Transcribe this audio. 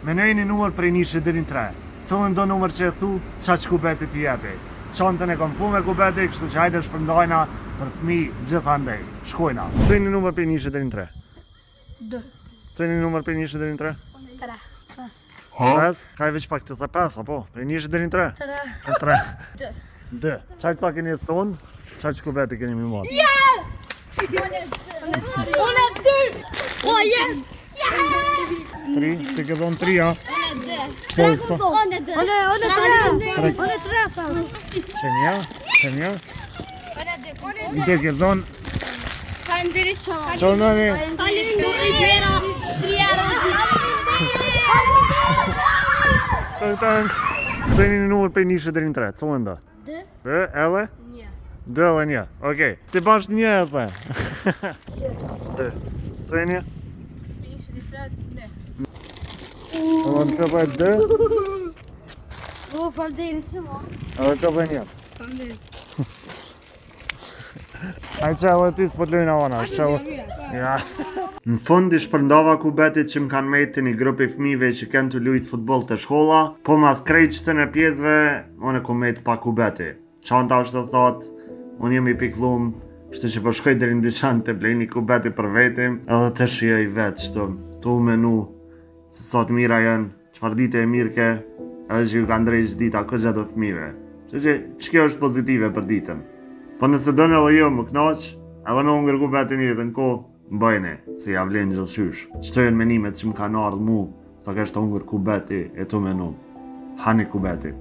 Menojeni numër prej 1 deri në 3. Thunë do numër që e thu, qa që kubeti t'i jepi. Çantën e kam fu me kubeti, kështu që hajde shpërndajna për fëmijë gjithandej. Shkojna. Thëni numër prej 1 deri në 3. 2. Thëni numër prej 1 deri në 3. 3. 5. 5? Ka i veç pak të the 5, apo? Prej 1 deri në 3? 3. 3. 2. 2. Çfarë sa keni thonë? Çfarë që kubeti keni mi marrë? Unë 2. O, jem! 3? Ti ke thonë 3, a? Unë 2. Unë 3. Qenja? Qenja? Ti ke thonë... Qonani? Thëni një numër prej 1 deri në 3, cëllën do? 2. 2, edhe? 2 edhe 1, okej. Ti bash 1 edhe? 2. Thëni? O, në të bëjt 2? O, falderit që mo. Edhe të bëjt 1? Falderit. Hajde që edhe ty s'po t'lujnë avana, ja. Në fund i shpërndova kubetit që më kanë mejtë një grupi fëmijëve që kanë të lujtë futboll të shkolla, po mas krejt qëtën e pjesëve, unë e ku mejtë pa kubeti. Qanta është të thotë, unë jemi piklum, shtu që po shkoj deri në dyqan të blej një kubeti për vetim, edhe të shioj vetë shtu, tu menu, se sot mira janë, qëfar dite e mirë ke, edhe që ju kanë drejtë dita këgja të fëmijëve. Shtu që kjo është pozitive për ditën. Po nëse dënë edhe jo më knaq, edhe në unë kubetin jetën ko, bëjni, se ja vlen gjithqysh. Qëto janë menimet që më kanë ardhë mu, sa kështë të hungër kubeti e tu menu. Hani kubeti.